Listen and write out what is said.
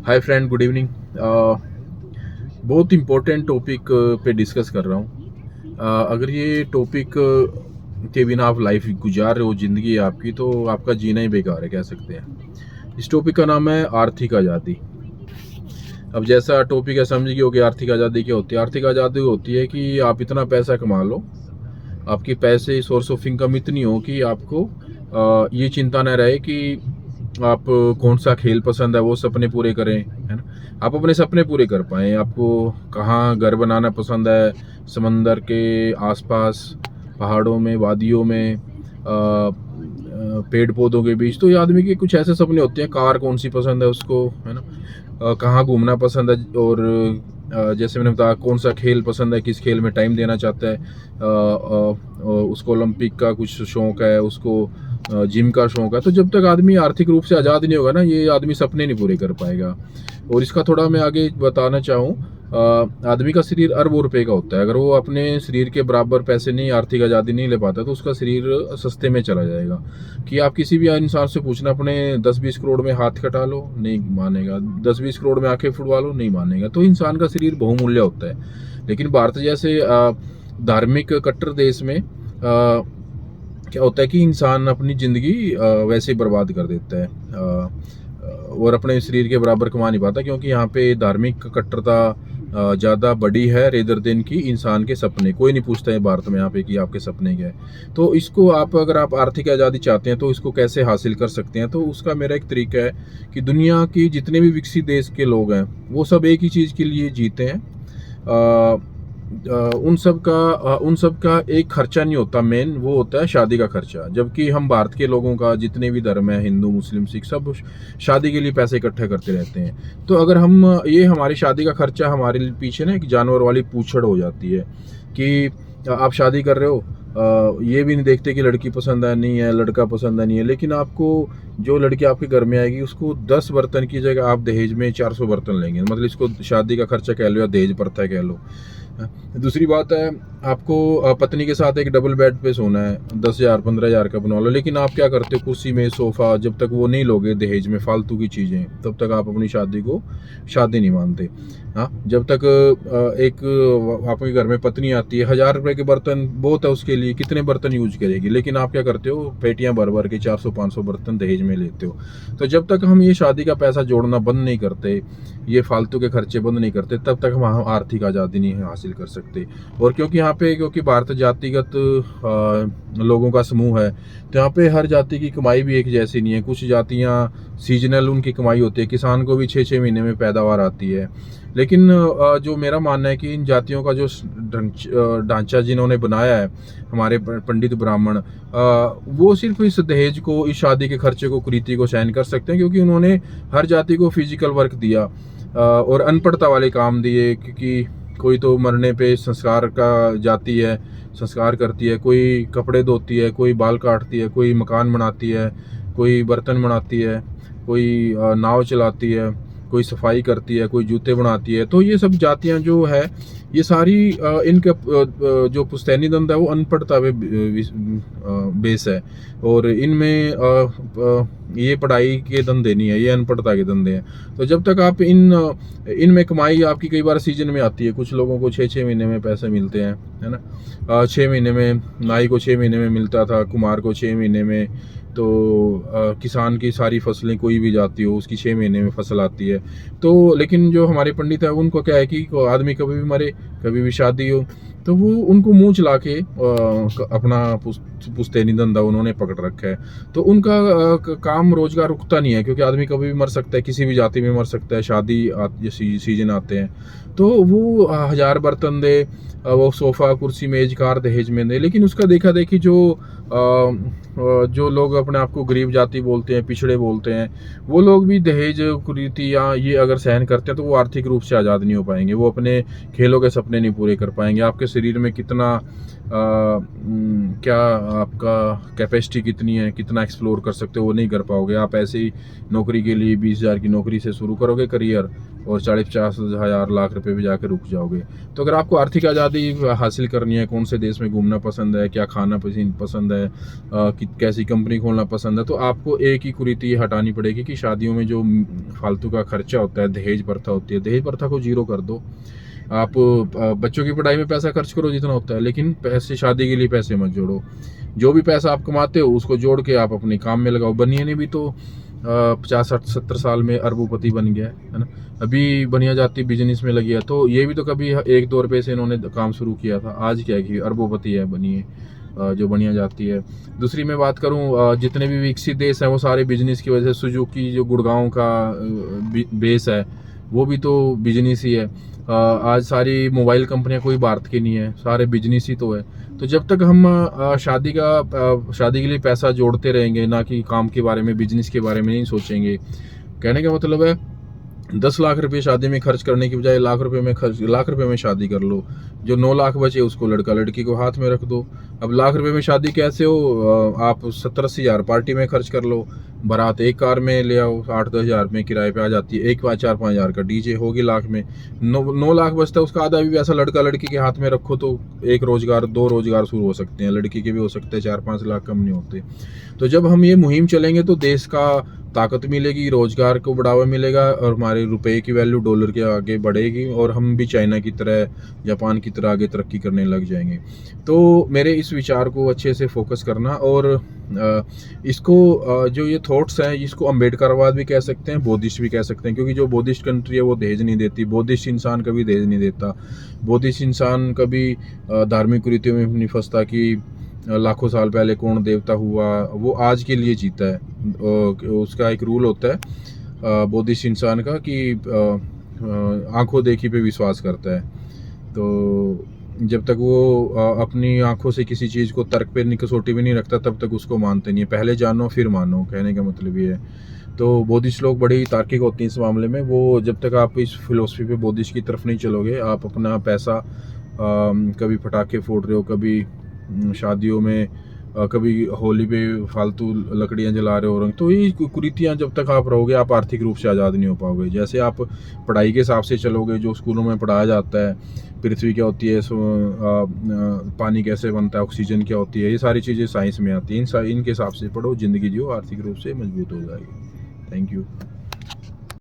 Hi friend, good evening. बहुत important topic पे discuss कर रहा हूँ। अगर ये टॉपिक के बिना आप लाइफ गुजार रहे हो, ज़िंदगी है आपकी, तो आपका जीना ही बेकार है, कह सकते हैं। इस टॉपिक का नाम है आर्थिक आज़ादी। अब जैसा टॉपिक है, समझ गए हो कि आर्थिक आज़ादी क्या होती है। आर्थिक आज़ादी होती है कि आप इतना पैसा कमा लो, आपके पैसे सोर्स ऑफ इनकम इतनी हो कि आपको ये चिंता न रहे कि आप कौन सा खेल पसंद है वो सपने पूरे करें, है ना। आप अपने सपने पूरे कर पाएँ। आपको कहाँ घर बनाना पसंद है, समंदर के आसपास, पहाड़ों में, वादियों में, पेड़ पौधों के बीच। तो ये आदमी के कुछ ऐसे सपने होते हैं। कार कौन सी पसंद है उसको, है ना। कहाँ घूमना पसंद है, और जैसे मैंने बताया कौन सा खेल पसंद है, किस खेल में टाइम देना चाहता है। उसको ओलंपिक का कुछ शौक है, उसको जिम का शौक है। तो जब तक आदमी आर्थिक रूप से आज़ाद नहीं होगा ना, ये आदमी सपने नहीं पूरे कर पाएगा। और इसका थोड़ा मैं आगे बताना चाहूँ। आदमी का शरीर अरबों रुपए का होता है। अगर वो अपने शरीर के बराबर पैसे नहीं, आर्थिक आज़ादी नहीं ले पाता, तो उसका शरीर सस्ते में चला जाएगा। कि आप किसी भी इंसान से पूछना, अपने 10-20 करोड़ में हाथ कटा लो, नहीं मानेगा। 10-20 करोड़ में आंखें फुड़वा लो, नहीं मानेगा। तो इंसान का शरीर बहुमूल्य होता है। लेकिन भारत जैसे धार्मिक कट्टर देश में क्या होता है कि इंसान अपनी ज़िंदगी वैसे ही बर्बाद कर देता है, और अपने शरीर के बराबर कमा नहीं पाता, क्योंकि यहाँ पे धार्मिक कट्टरता ज़्यादा बड़ी है रेदर देन की इंसान के सपने। कोई नहीं पूछता है भारत में यहाँ पे कि आपके सपने क्या है। तो इसको आप, अगर आप आर्थिक आज़ादी चाहते हैं, तो इसको कैसे हासिल कर सकते हैं। तो उसका मेरा एक तरीका है कि दुनिया की जितने भी विकसित देश के लोग हैं, वो सब एक ही चीज़ के लिए जीते हैं। उन सब का एक खर्चा नहीं होता, मेन वो होता है शादी का खर्चा। जबकि हम भारत के लोगों का, जितने भी धर्म है, हिंदू मुस्लिम सिख, सब शादी के लिए पैसे इकट्ठे करते रहते हैं। तो अगर हम ये हमारी शादी का खर्चा हमारे पीछे ना एक जानवर वाली पूछड़ हो जाती है कि आप शादी कर रहे हो, ये भी नहीं देखते कि लड़की पसंद है नहीं है, लड़का पसंद है नहीं है। लेकिन आपको जो लड़की आपके घर में आएगी, उसको 10 बर्तन की जगह आप दहेज में 400 बर्तन लेंगे। मतलब इसको शादी का खर्चा कह लो या दहेज प्रथा कह लो। दूसरी बात है, आपको पत्नी के साथ एक डबल बेड पे सोना है, 10,000 15,000 का बनवा लो। लेकिन आप क्या करते हो, कुर्सी में सोफ़ा, जब तक वो नहीं लोगे दहेज में फालतू की चीज़ें, तब तक आप अपनी शादी को शादी नहीं मानते। हाँ, जब तक एक आपके घर में पत्नी आती है, 1,000 रुपये के बर्तन बहुत है उसके लिए, कितने बर्तन यूज करेगी। लेकिन आप क्या करते हो, पेटियां भर भर के 400-500 बर्तन दहेज में लेते हो। तो जब तक हम ये शादी का पैसा जोड़ना बंद नहीं करते, ये फालतू के खर्चे बंद नहीं करते, तब तक हम आर्थिक आज़ादी नहीं हासिल कर सकते। और क्योंकि यहाँ पे, क्योंकि भारत जातिगत लोगों का समूह है, तो यहाँ पे हर जाति की कमाई भी एक जैसी नहीं है। कुछ जातियाँ सीजनल उनकी कमाई होती है, किसान को भी 6-6 महीने में पैदावार आती है। लेकिन जो मेरा मानना है कि इन जातियों का जो ढांचा जिन्होंने बनाया है, हमारे पंडित ब्राह्मण, वो सिर्फ इस दहेज को, इस शादी के खर्चे को, कुरीति को सहन कर सकते हैं, क्योंकि उन्होंने हर जाति को फिजिकल वर्क दिया, और अनपढ़ता वाले काम दिए। क्योंकि कोई तो मरने पे संस्कार का जाती है, संस्कार करती है, कोई कपड़े धोती है, कोई बाल काटती है, कोई मकान बनाती है, कोई बर्तन बनाती है, कोई नाव चलाती है, कोई सफाई करती है, कोई जूते बनाती है। तो ये सब जातियाँ जो है, ये सारी इनका जो पुश्तैनी धंधा है वो अनपढ़ता पे बेस है। और इनमें ये पढ़ाई के धंधे नहीं है, ये अनपढ़ता के धंधे हैं। तो जब तक आप इनमें कमाई आपकी कई बार सीजन में आती है। कुछ लोगों को 6-6 महीने में पैसे मिलते हैं, है ना। 6 महीने में, नाई को 6 महीने में मिलता था, कुम्हार को 6 महीने में। तो किसान की सारी फसलें कोई भी जाती हो, उसकी 6 महीने में फसल आती है। तो लेकिन जो हमारे पंडित है, उनको क्या है कि आदमी कभी भी मरे, कभी भी शादी हो, तो वो उनको मुंह चला के अपना पुश्तैनी धंधा उन्होंने पकड़ रखा है। तो उनका काम रोजगार रुकता नहीं है, क्योंकि आदमी कभी भी मर सकता है, किसी भी जाति में मर सकता है। शादी सीजन आते हैं, तो वो 1,000 बर्तन दे, वो सोफ़ा कुर्सी मेज कार दहेज में दे। लेकिन उसका देखा देखी जो लोग अपने आप को गरीब जाति बोलते हैं, पिछड़े बोलते हैं, वो लोग भी दहेज कुरीति या ये अगर सहन करते हैं, तो वो आर्थिक रूप से आज़ाद नहीं हो पाएंगे। वो अपने खेलों के सपने नहीं पूरे कर पाएंगे। आपके शरीर में कितना क्या आपका कैपेसिटी कितनी है, कितना एक्सप्लोर कर सकते हो, वो नहीं कर पाओगे। आप ऐसे ही नौकरी के लिए 20,000 की नौकरी से शुरू करोगे करियर, और 40-50 हज़ार लाख रुपए भी जाके रुक जाओगे। तो अगर आपको आर्थिक आज़ादी हासिल करनी है, कौन से देश में घूमना पसंद है, क्या खाना पसंद है, कि कैसी कंपनी खोलना पसंद है, तो आपको एक ही कुरीति हटानी पड़ेगी कि शादियों में जो फालतू का खर्चा होता है, दहेज प्रथा होती है, दहेज प्रथा को जीरो कर दो। आप बच्चों की पढ़ाई में पैसा खर्च करो जितना होता है, लेकिन पैसे शादी के लिए पैसे मत जोड़ो। जो भी पैसा आप कमाते हो उसको जोड़ के आप अपने काम में लगाओ। बनिया ने भी तो 50-60-70 साल में अरबोपति बन गया है ना। अभी बनिया जाति बिजनेस में लगी है, तो ये भी तो कभी 1-2 रुपये से इन्होंने काम शुरू किया था। आज क्या है कि अरबोपति है बनिए, जो बनिया जाती है। दूसरी मैं बात करूं, जितने भी विकसित देश हैं वो सारे बिजनेस की वजह से, सुजुकी जो गुड़गांव का बेस है वो भी तो बिजनेस ही है। आज सारी मोबाइल कंपनियां कोई भारत की नहीं है, सारे बिजनेस ही तो है। तो जब तक हम शादी के लिए पैसा जोड़ते रहेंगे, ना कि काम के बारे में, बिजनेस के बारे में नहीं सोचेंगे। कहने का मतलब है 10 लाख रुपए शादी में खर्च करने की बजाय लाख रुपए में शादी कर लो। जो 9 लाख बचे उसको लड़का लड़की को हाथ में रख दो। अब लाख रुपए में शादी कैसे हो, आप 70-80 हज़ार पार्टी में खर्च कर लो, बारात एक कार में ले आओ, 8-10 हज़ार में किराए पे आ जाती है, एक 4-5 हज़ार का डीजे होगी लाख में। 9 लाख बचता है, उसका आधा भी पैसा लड़का लड़की के हाथ में रखो तो एक रोजगार 2 रोजगार शुरू हो सकते हैं, लड़की के भी हो सकते हैं, 4-5 लाख कम नहीं होते। तो जब हम ये मुहिम चलेंगे तो देश का ताकत मिलेगी, रोजगार को बढ़ावा मिलेगा और हमारे रुपए की वैल्यू डॉलर के आगे बढ़ेगी और हम भी चाइना की तरह, जापान की तरह आगे तरक्की करने लग जाएंगे। तो मेरे इस विचार को अच्छे से फोकस करना, और इसको जो ये थॉट्स हैं इसको अम्बेडकरवाद भी कह सकते हैं, बौद्धिस्ट भी कह सकते हैं, क्योंकि जो बौद्धिस्ट कंट्री है वो दहेज नहीं देती। बौद्धिस्ट इंसान कभी दहेज नहीं देता। बौद्धिस्ट इंसान कभी धार्मिक कुरीतियों में नहीं फंसता कि लाखों साल पहले कौन देवता हुआ, वो आज के लिए जीता है। उसका एक रूल होता है बौद्धिस्ट इंसान का कि आंखों देखी पे विश्वास करता है। तो जब तक वो अपनी आंखों से किसी चीज़ को तर्क पे कसौटी भी नहीं रखता तब तक उसको मानते नहीं है। पहले जानो फिर मानो, कहने का मतलब ये है। तो बौद्धिस्ट लोग बड़े ही तार्किक होते हैं इस मामले में। वो जब तक आप इस फिलोसफी पे बौद्धिस्ट की तरफ नहीं चलोगे, आप अपना पैसा कभी पटाखे फोड़ रहे हो, कभी शादियों में, कभी होली पे फालतू लकड़ियां जला रहे हो रंग, तो ये कुरीतियां जब तक आप रहोगे आप आर्थिक रूप से आज़ाद नहीं हो पाओगे। जैसे आप पढ़ाई के हिसाब से चलोगे, जो स्कूलों में पढ़ाया जाता है, पृथ्वी क्या होती है, पानी कैसे बनता है, ऑक्सीजन क्या होती है, ये सारी चीज़ें साइंस में आती हैं। इनके हिसाब से पढ़ो, ज़िंदगी जियो, आर्थिक रूप से मजबूत हो जाएगी। Thank you.